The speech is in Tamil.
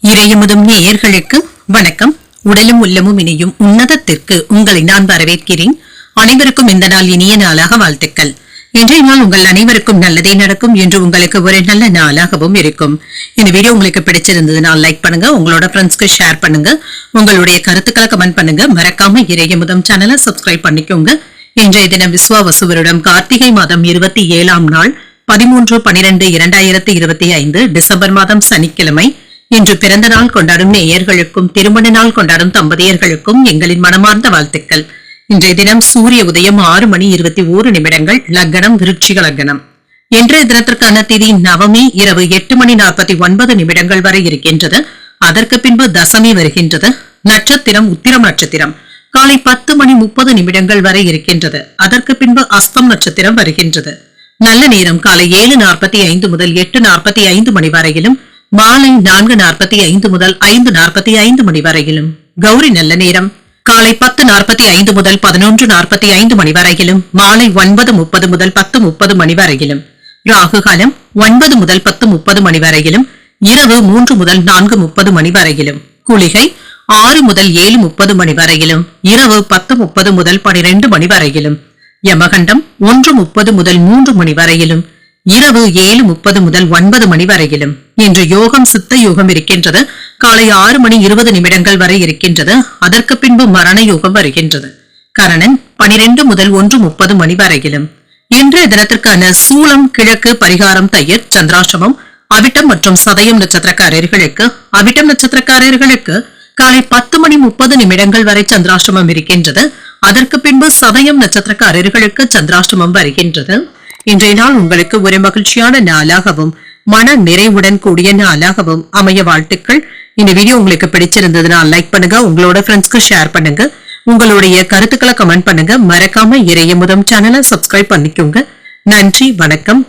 இறையமுதும் நேயர்களுக்கு வணக்கம். உடலும் உள்ளமும் இணையும் உன்னதத்திற்கு உங்களை நான் வரவேற்கிறேன். அனைவருக்கும் இந்த நாள் இனிய நாளாக வாழ்த்துக்கள். இன்றைய நாள் உங்கள் அனைவருக்கும் நல்லதே நடக்கும் என்று உங்களுக்கு ஒரு நல்ல நாளாகவும் இருக்கும். இந்த வீடியோ உங்களுக்கு பிடிச்சிருந்ததுன்னா லைக் பண்ணுங்க, உங்களோட ஃப்ரெண்ட்ஸ்க்கு ஷேர் பண்ணுங்க, உங்களுடைய கருத்துக்களை கமெண்ட் பண்ணுங்க. மறக்காம இறையமுதம் சேனலை சப்ஸ்கிரைப் பண்ணிக்கோங்க. இன்றைய தினம் விஸ்வாவசு வருடம் கார்த்திகை மாதம் 27ஆம் நாள் 13/12/2025 டிசம்பர் மாதம் சனிக்கிழமை. இன்று பிறந்த நாள் கொண்டாடும் நேயர்களுக்கும் திருமண நாள் கொண்டாடும் தம்பதியர்களுக்கும் எங்களின் மனமார்ந்த வாழ்த்துக்கள். இன்றைய தினம் சூரிய உதயம் 6:21 லக்னம் விருட்சிக லக்னம். இன்றைய தினத்திற்கான திதி நவமி இரவு 8:49 வரை இருக்கின்றது. அதற்கு பின்பு தசமி வருகின்றது. நட்சத்திரம் உத்திரம் நட்சத்திரம் காலை 10:30 வரை இருக்கின்றது. அதற்கு பின்பு அஸ்தம் நட்சத்திரம் வருகின்றது. நல்ல நேரம் காலை 7:45 முதல் 8:45 மணி வரையிலும், மாலை 4:45 முதல் 5:45 வரையிலும். கௌரி நல்ல நேரம் காலை 10:45 முதல் 11:45 மணி வரையிலும், மாலை 9:30 முதல் 10:30 மணி வரையிலும். ராகு காலம் 9 முதல் 10:30 மணி வரையிலும், இரவு 3 முதல் 4:30 மணி வரையிலும். குளிகை 6 முதல் 7:30 மணி வரையிலும், இரவு 10:30 முதல் 12 மணி வரையிலும். யமகண்டம் 1:30 முதல் 3 மணி வரையிலும், இரவு 7:30 முதல் 9 மணி வரையிலும். இன்று யோகம் சித்த யோகம் இருக்கின்றது. காலை 6:20 வரை இருக்கின்றது. அதற்கு பின்பு மரண யோகம் வருகின்றது. கரணன் 12 முதல் 1:30 மணி வரையிலும். இன்றைய தினத்திற்கான சூலம் கிழக்கு, பரிகாரம் தயிர், சந்திராஷ்டமம் அவிட்டம் மற்றும் சதயம் நட்சத்திரக்காரர்களுக்கு. அவிட்டம் நட்சத்திரக்காரர்களுக்கு காலை 10:30 வரை சந்திராஷ்டமம் இருக்கின்றது. அதற்கு பின்பு சதயம் நட்சத்திரக்காரர்களுக்கு சந்திராஷ்டமம் வருகின்றது. இன்றைய நாள் உங்களுக்கு ஒரு மகிழ்ச்சியான நாளாகவும் மன நிறைவுடன் கூடிய நாளாகவும் அமைய வாழ்த்துக்கள். இந்த வீடியோ உங்களுக்கு பிடிச்சிருந்ததுன்னா லைக் பண்ணுங்க, உங்களோட ஃப்ரெண்ட்ஸ்க்கு ஷேர் பண்ணுங்க, உங்களுடைய கருத்துக்களை கமெண்ட் பண்ணுங்க. மறக்காம இறையமுதம் சேனலை சப்ஸ்கிரைப் பண்ணிக்கோங்க. நன்றி, வணக்கம்.